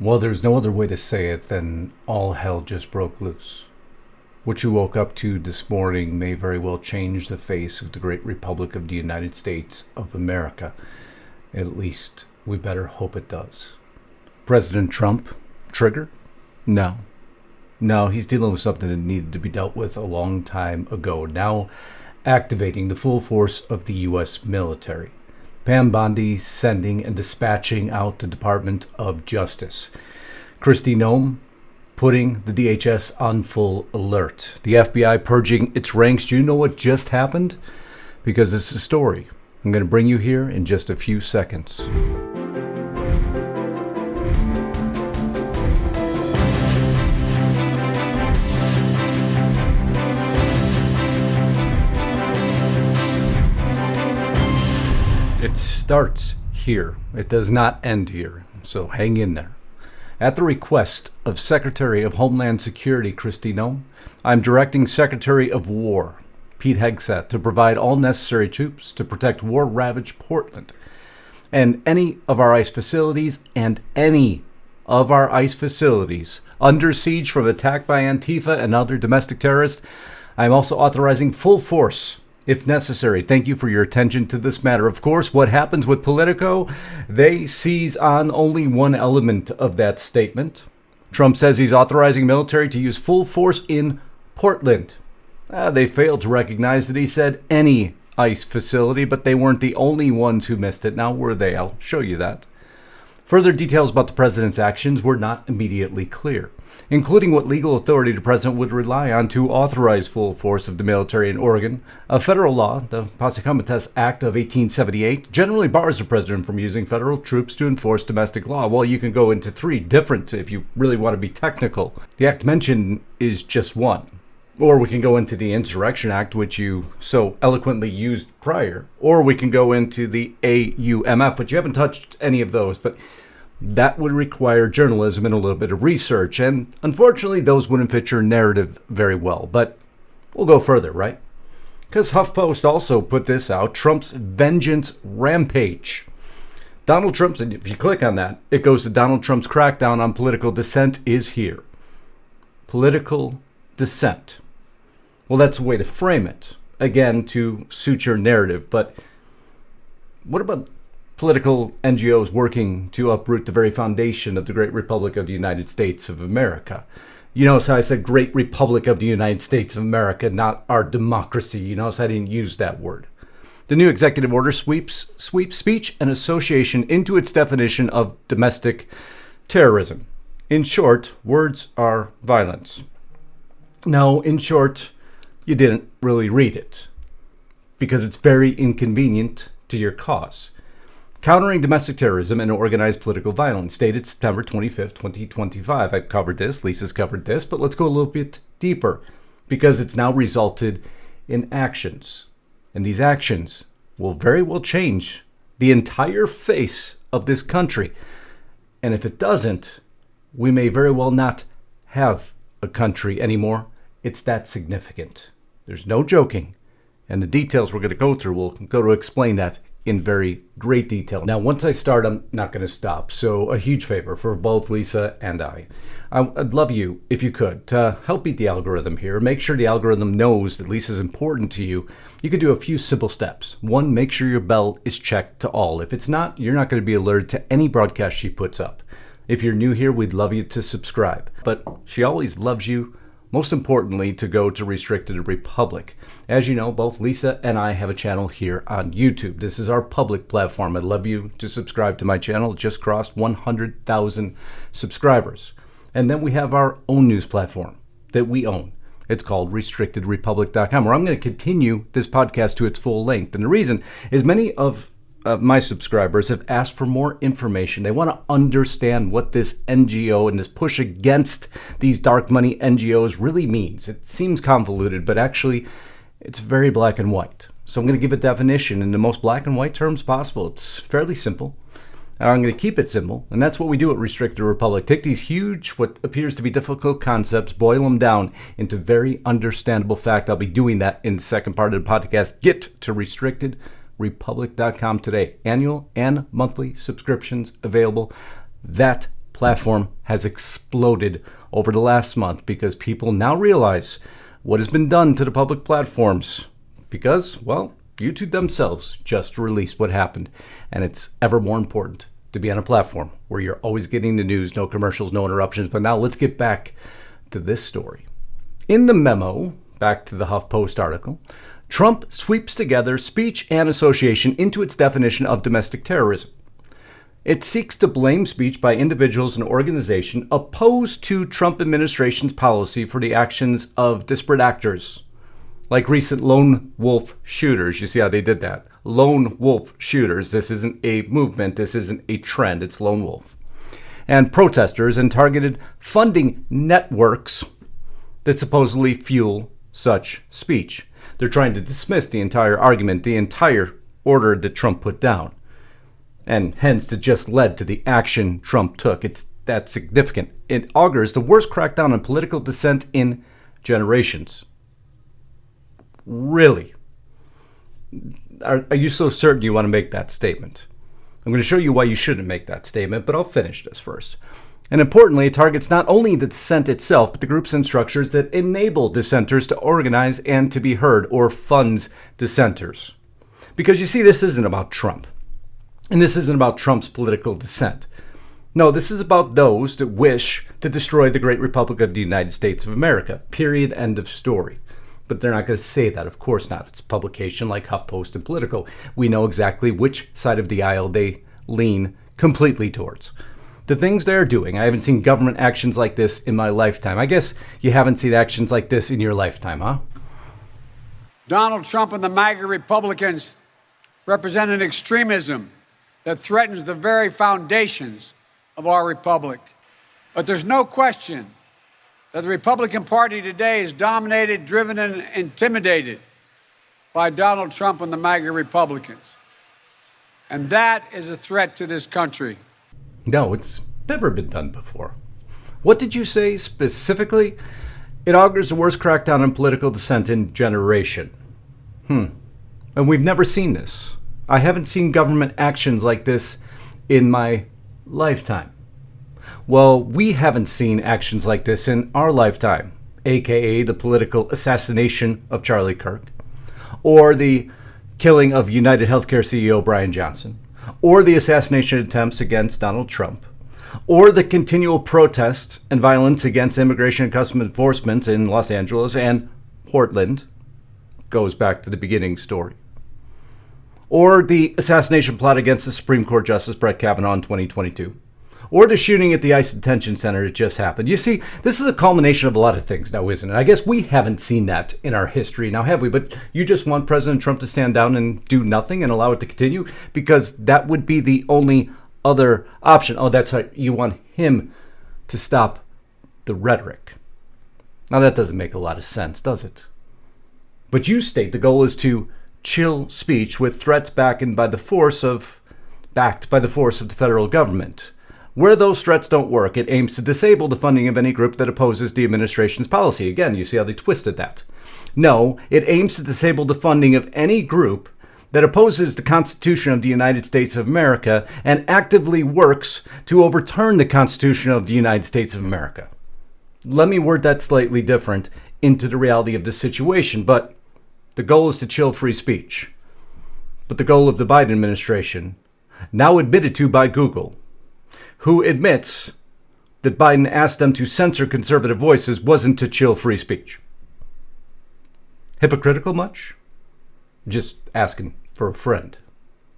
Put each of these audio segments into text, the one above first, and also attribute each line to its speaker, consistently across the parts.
Speaker 1: Well, there's no other way to say it than all hell just broke loose. What you woke up to this morning may very well change the face of the great Republic of the United States of America. At least, we better hope it does. President Trump, triggered? No. No, he's dealing with something that needed to be dealt with a long time ago. Now, activating the full force of the U.S. military. Pam Bondi sending and dispatching out the Department of Justice. Kristi Noem putting the DHS on full alert. The FBI purging its ranks. Do you know what just happened? Because it's a story I'm going to bring you here in just a few seconds. It starts here. It does not end here. So hang in there. At the request of Secretary of Homeland Security Kristi Noem, I'm directing Secretary of War Pete Hegseth to provide all necessary troops to protect war-ravaged Portland and any of our ICE facilities under siege from attack by Antifa and other domestic terrorists. I'm also authorizing full force if necessary. Thank you for your attention to this matter. Of course, what happens with Politico? They seize on only one element of that statement. Trump says he's authorizing military to use full force in Portland. They failed to recognize that he said any ICE facility, but they weren't the only ones who missed it. Now, were they? I'll show you that. Further details about the president's actions were not immediately clear, including what legal authority the president would rely on to authorize full force of the military in Oregon. A federal law, the Prosecute Act of 1878, generally bars the president from using federal troops to enforce domestic law. Well, you can go into three different if you really want to be technical. The act mentioned is just one. Or we can go into the Insurrection Act, which you so eloquently used prior. Or we can go into the AUMF, but you haven't touched any of those. But that would require journalism and a little bit of research. And unfortunately, those wouldn't fit your narrative very well. But we'll go further, right? Because HuffPost also put this out, Trump's vengeance rampage. Donald Trump's, and if you click on that, it goes to Donald Trump's crackdown on political dissent is here. Political dissent. Well, that's a way to frame it, again, to suit your narrative. But what about political NGOs working to uproot the very foundation of the great Republic of the United States of America? You notice how I said great Republic of the United States of America, not our democracy. You notice I didn't use that word. The new executive order sweeps speech and association into its definition of domestic terrorism. In short, words are violence. No, in short, you didn't really read it because it's very inconvenient to your cause. Countering domestic terrorism and organized political violence, dated September 25th, 2025. I've covered this, Lisa's covered this, but let's go a little bit deeper because it's now resulted in actions. And these actions will very well change the entire face of this country. And if it doesn't, we may very well not have a country anymore. It's that significant. There's no joking. And the details we're going to go through, we'll go to explain that in very great detail. Now, once I start, I'm not going to stop. So a huge favor for both Lisa and I'd love you, if you could, to help beat the algorithm here. Make sure the algorithm knows that Lisa's important to you. You can do a few simple steps. One, make sure your bell is checked to all. If it's not, you're not going to be alerted to any broadcast she puts up. If you're new here, we'd love you to subscribe. But she always loves you, most importantly, to go to Restricted Republic. As you know, both Lisa and I have a channel here on YouTube. This is our public platform. I'd love you to subscribe to my channel. It just crossed 100,000 subscribers. And then we have our own news platform that we own. It's called RestrictedRepublic.com, where I'm going to continue this podcast to its full length. And the reason is many of my subscribers have asked for more information. They want to understand what this NGO and this push against these dark money NGOs really means. It seems convoluted, but actually it's very black and white. So I'm going to give a definition in the most black and white terms possible. It's fairly simple. And I'm going to keep it simple. And that's what we do at Restricted Republic. Take these huge, what appears to be difficult concepts, boil them down into very understandable fact. I'll be doing that in the second part of the podcast. Get to RestrictedRepublic.com today. Annual and monthly subscriptions available. That platform has exploded over the last month because people now realize what has been done to the public platforms because, well, YouTube themselves just released what happened, and it's ever more important to be on a platform where you're always getting the news, no commercials, no interruptions. But now let's get back to this story. In the memo, back to the HuffPost article, Trump sweeps together speech and association into its definition of domestic terrorism. It seeks to blame speech by individuals and organizations opposed to Trump administration's policy for the actions of disparate actors, like recent lone wolf shooters. You see how they did that? Lone wolf shooters. This isn't a movement. This isn't a trend. It's lone wolf. And protesters and targeted funding networks that supposedly fuel such speech. They're trying to dismiss the entire argument, the entire order that Trump put down. And hence it just led to the action Trump took. It's that significant. It augurs the worst crackdown on political dissent in generations. Really? Are you so certain you want to make that statement? I'm going to show you why you shouldn't make that statement, but I'll finish this first. And importantly, it targets not only the dissent itself, but the groups and structures that enable dissenters to organize and to be heard, or funds dissenters. Because you see, this isn't about Trump. And this isn't about Trump's political dissent. No, this is about those that wish to destroy the great Republic of the United States of America. Period. End of story. But they're not going to say that. Of course not. It's a publication like HuffPost and Politico. We know exactly which side of the aisle they lean completely towards. The things they're doing, I haven't seen government actions like this in my lifetime. I guess you haven't seen actions like this in your lifetime, huh?
Speaker 2: Donald Trump and the MAGA Republicans represent an extremism that threatens the very foundations of our republic. But there's no question that the Republican Party today is dominated, driven, and intimidated by Donald Trump and the MAGA Republicans. And that is a threat to this country.
Speaker 1: No, it's never been done before. What did you say specifically? It augurs the worst crackdown on political dissent in generation. And we've never seen this. I haven't seen government actions like this in my lifetime. Well, we haven't seen actions like this in our lifetime, aka the political assassination of Charlie Kirk, or the killing of United Healthcare CEO Brian Johnson, or the assassination attempts against Donald Trump, or the continual protests and violence against immigration and customs enforcement in Los Angeles and Portland, goes back to the beginning story, or the assassination plot against the Supreme Court Justice Brett Kavanaugh in 2022, or the shooting at the ICE detention center that just happened. You see, this is a culmination of a lot of things now, isn't it? I guess we haven't seen that in our history now, have we? But you just want President Trump to stand down and do nothing and allow it to continue? Because that would be the only other option. Oh, that's right. You want him to stop the rhetoric. Now, that doesn't make a lot of sense, does it? But you state the goal is to chill speech with threats backed by the force of the federal government. Where those threats don't work, it aims to disable the funding of any group that opposes the administration's policy. Again, you see how they twisted that. No, it aims to disable the funding of any group that opposes the Constitution of the United States of America and actively works to overturn the Constitution of the United States of America. Let me word that slightly different into the reality of the situation, but the goal is to chill free speech. But the goal of the Biden administration, now admitted to by Google, who admits that Biden asked them to censor conservative voices, wasn't to chill free speech. Hypocritical much? Just asking for a friend.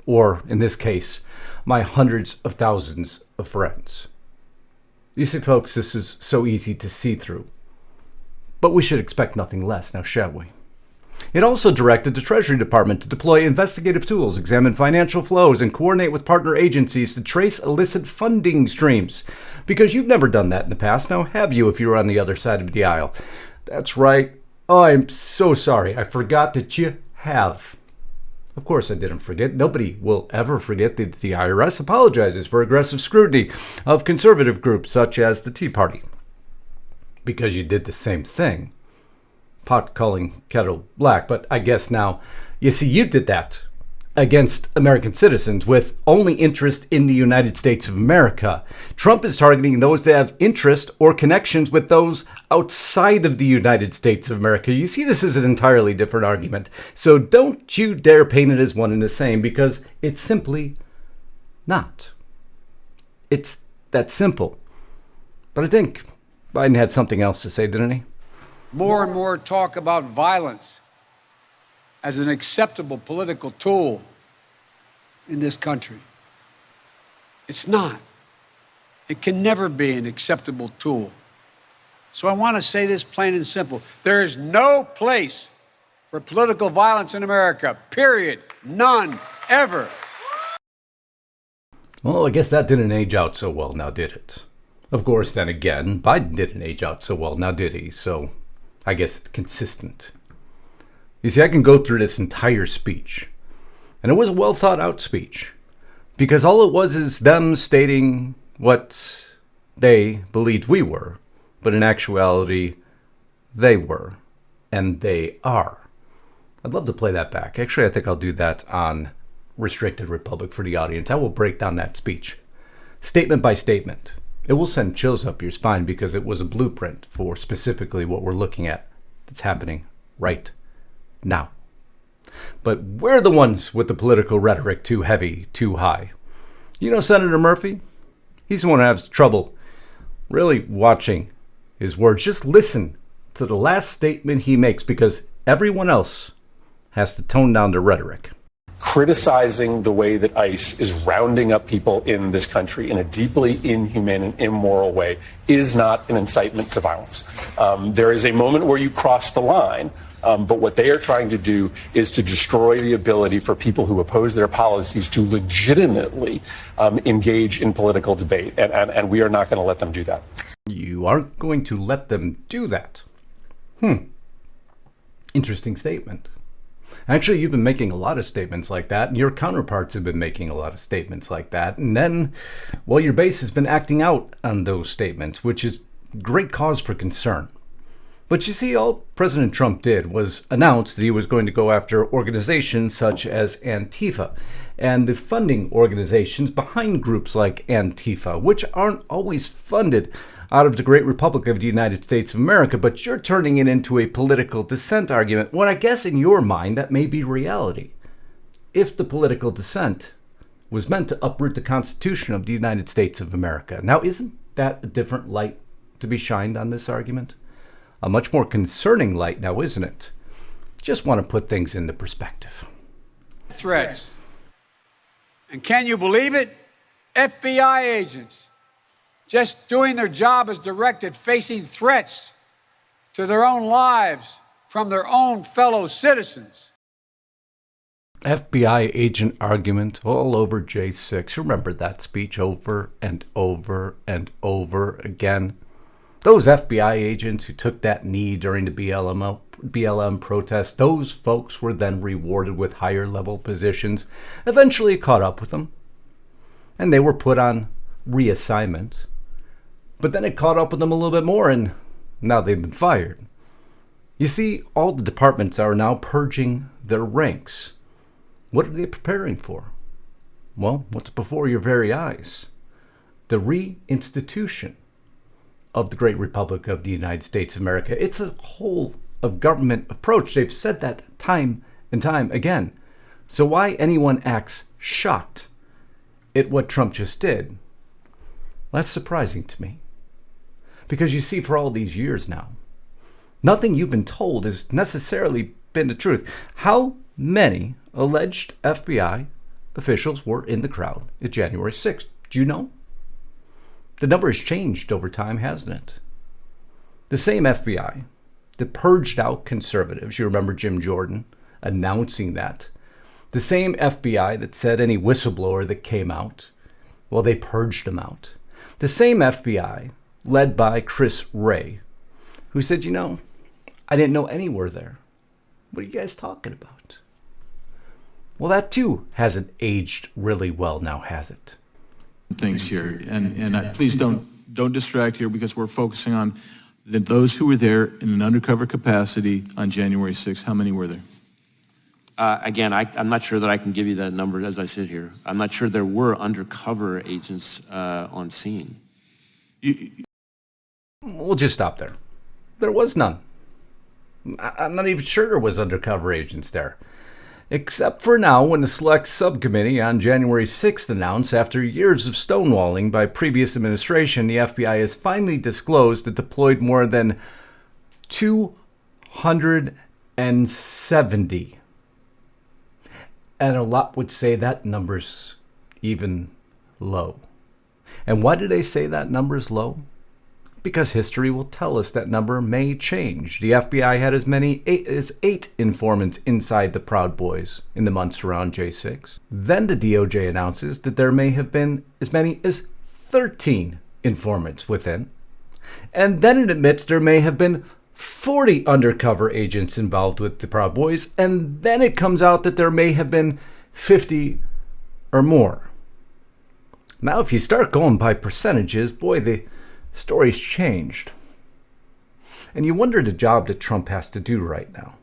Speaker 1: Or, in this case, my hundreds of thousands of friends. You see, folks, this is so easy to see through. But we should expect nothing less, now shall we? It also directed the Treasury Department to deploy investigative tools, examine financial flows, and coordinate with partner agencies to trace illicit funding streams. Because you've never done that in the past, now have you, if you're on the other side of the aisle? That's right. Oh, I'm so sorry. I forgot that you have. Of course I didn't forget. Nobody will ever forget that the IRS apologizes for aggressive scrutiny of conservative groups such as the Tea Party. Because you did the same thing. Pot calling kettle black, but I guess now, you see, you did that. against American citizens with only interest in the United States of America. Trump is targeting those that have interest or connections with those outside of the United States of America. You see, this is an entirely different argument. So don't you dare paint it as one and the same, because it's simply not. It's that simple. But I think Biden had something else to say, didn't he?
Speaker 2: More and more talk about violence as an acceptable political tool in this country. It's not. It can never be an acceptable tool. So I want to say this plain and simple. There is no place for political violence in America, period. None, ever.
Speaker 1: Well, I guess that didn't age out so well now, did it? Of course, then again, Biden didn't age out so well now, did he? So I guess it's consistent. You see, I can go through this entire speech, and it was a well thought out speech, because all it was is them stating what they believed we were, but in actuality, they were, and they are. I'd love to play that back. Actually, I think I'll do that on Restricted Republic for the audience. I will break down that speech, statement by statement. It will send chills up your spine, because it was a blueprint for specifically what we're looking at that's happening right now. But we're the ones with the political rhetoric too heavy, too high. You know Senator Murphy? He's the one who has trouble really watching his words. Just listen to the last statement he makes, because everyone else has to tone down the rhetoric.
Speaker 3: Criticizing the way that ICE is rounding up people in this country in a deeply inhumane and immoral way is not an incitement to violence. There is a moment where you cross the line, but what they are trying to do is to destroy the ability for people who oppose their policies to legitimately engage in political debate, and we are not going to let them do that.
Speaker 1: You aren't going to let them do that? Interesting statement. Actually, you've been making a lot of statements like that, and your counterparts have been making a lot of statements like that. And then, well, your base has been acting out on those statements, which is great cause for concern. But you see, all President Trump did was announce that he was going to go after organizations such as Antifa and the funding organizations behind groups like Antifa, which aren't always funded out of the great Republic of the United States of America, but you're turning it into a political dissent argument, when I guess in your mind that may be reality. If the political dissent was meant to uproot the Constitution of the United States of America. Now, isn't that a different light to be shined on this argument? A much more concerning light now, isn't it? Just want to put things into perspective.
Speaker 2: Threats. And can you believe it? FBI agents just doing their job as directed, facing threats to their own lives from their own fellow citizens.
Speaker 1: FBI agent argument all over J6. Remember that speech over and over and over again. Those FBI agents who took that knee during the BLM protest, those folks were then rewarded with higher level positions. Eventually it caught up with them, and they were put on reassignment. But then it caught up with them a little bit more, and now they've been fired. You see, all the departments are now purging their ranks. What are they preparing for? Well, what's before your very eyes? The reinstitution of the great Republic of the United States of America. It's a whole of government approach. They've said that time and time again. So why anyone acts shocked at what Trump just did? That's surprising to me. Because you see, for all these years now, nothing you've been told has necessarily been the truth. How many alleged FBI officials were in the crowd at January 6th? Do you know? The number has changed over time, hasn't it? The same FBI that purged out conservatives, you remember Jim Jordan announcing that. The same FBI that said any whistleblower that came out, well, they purged them out. The same FBI led by Chris Wray, who said, I didn't know any were there. What are you guys talking about? Well, that too hasn't aged really well now, has it?
Speaker 4: Things here, and please don't distract here, because we're focusing on those who were there in an undercover capacity on January 6th. How many were there?
Speaker 5: Again, I'm not sure that I can give you that number as I sit here. I'm not sure there were undercover agents on scene.
Speaker 1: We'll just stop there. There was none. I'm not even sure there was undercover agents there. Except for now, when the Select Subcommittee on January 6th announced, after years of stonewalling by previous administration, the FBI has finally disclosed it deployed more than 270. And a lot would say that number's even low. And why do they say that number's low? Because history will tell us that number may change. The FBI had as many as 8 informants inside the Proud Boys in the months around J6. Then the DOJ announces that there may have been as many as 13 informants within. And then it admits there may have been 40 undercover agents involved with the Proud Boys. And then it comes out that there may have been 50 or more. Now, if you start going by percentages, boy, the story's changed. And you wonder the job that Trump has to do right now.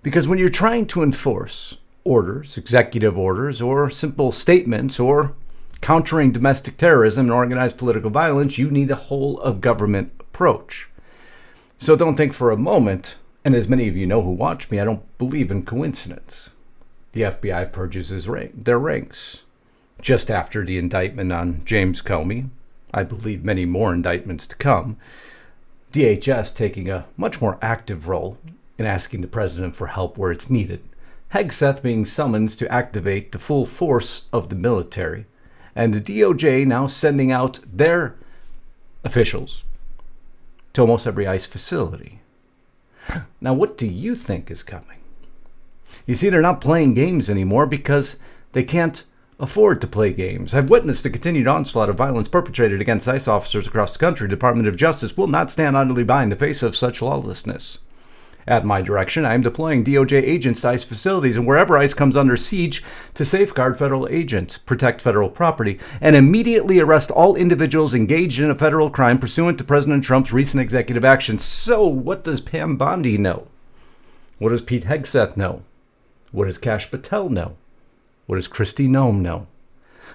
Speaker 1: Because when you're trying to enforce orders, executive orders, or simple statements, or countering domestic terrorism and organized political violence, you need a whole of government approach. So don't think for a moment, and as many of you know who watch me, I don't believe in coincidence. The FBI purges their ranks. Just after the indictment on James Comey, I believe many more indictments to come, DHS taking a much more active role in asking the president for help where it's needed, Hegseth being summoned to activate the full force of the military, and the DOJ now sending out their officials to almost every ICE facility. Now, what do you think is coming? You see, they're not playing games anymore because they can't afford to play games. I've witnessed the continued onslaught of violence perpetrated against ICE officers across the country. The Department of Justice will not stand idly by in the face of such lawlessness. At my direction, I am deploying DOJ agents to ICE facilities and wherever ICE comes under siege to safeguard federal agents, protect federal property, and immediately arrest all individuals engaged in a federal crime pursuant to President Trump's recent executive actions. So, what does Pam Bondi know? What does Pete Hegseth know? What does Kash Patel know? What does Kristi Noem know?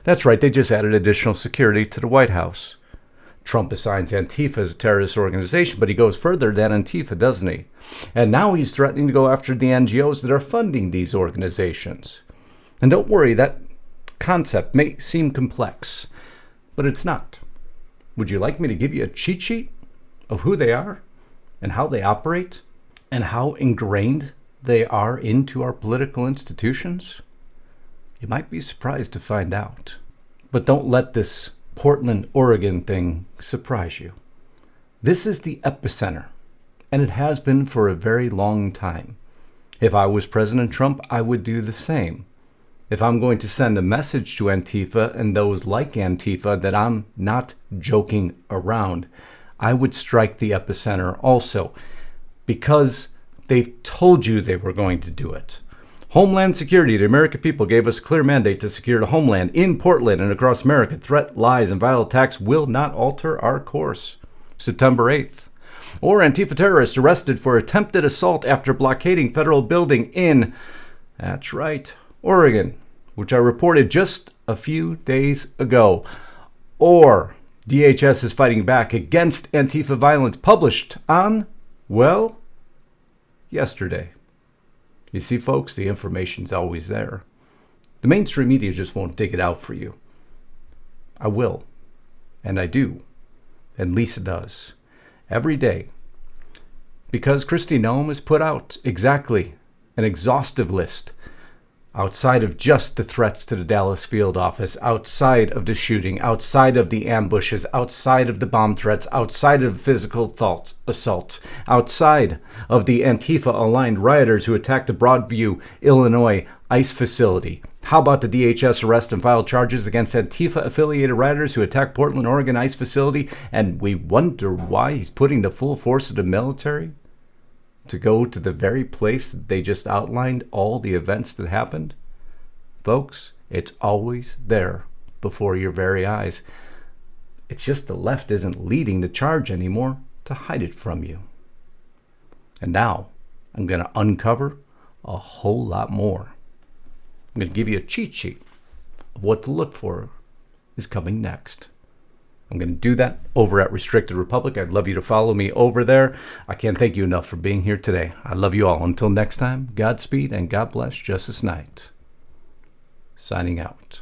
Speaker 1: That's right, they just added additional security to the White House. Trump assigns Antifa as a terrorist organization, but he goes further than Antifa, doesn't he? And now he's threatening to go after the NGOs that are funding these organizations. And don't worry, that concept may seem complex, but it's not. Would you like me to give you a cheat sheet of who they are and how they operate and how ingrained they are into our political institutions? You might be surprised to find out. But don't let this Portland, Oregon thing surprise you. This is the epicenter, and it has been for a very long time. If I was President Trump, I would do the same. If I'm going to send a message to Antifa and those like Antifa that I'm not joking around, I would strike the epicenter also, because they've told you they were going to do it. Homeland Security, the American people gave us a clear mandate to secure the homeland in Portland and across America. Threat, lies, and violent attacks will not alter our course. September 8th. Or Antifa terrorists arrested for attempted assault after blockading federal building in, that's right, Oregon, which I reported just a few days ago. Or DHS is fighting back against Antifa violence, published on, well, yesterday. You see, folks, the information's always there. The mainstream media just won't dig it out for you. I will. And I do. And Lisa does. Every day. Because Kristi Noem has put out exactly an exhaustive list outside of just the threats to the Dallas field office, outside of the shooting, outside of the ambushes, outside of the bomb threats, outside of physical assaults, outside of the Antifa-aligned rioters who attacked the Broadview, Illinois ICE facility. How about the DHS arrest and file charges against Antifa-affiliated rioters who attacked Portland, Oregon ICE facility? And we wonder why he's putting the full force of the military to go to the very place that they just outlined all the events that happened? Folks, it's always there before your very eyes. It's just the left isn't leading the charge anymore to hide it from you. And now I'm going to uncover a whole lot more. I'm going to give you a cheat sheet of what to look for is coming next. I'm going to do that over at Restricted Republic. I'd love you to follow me over there. I can't thank you enough for being here today. I love you all. Until next time, Godspeed and God bless Justice Knight. Signing out.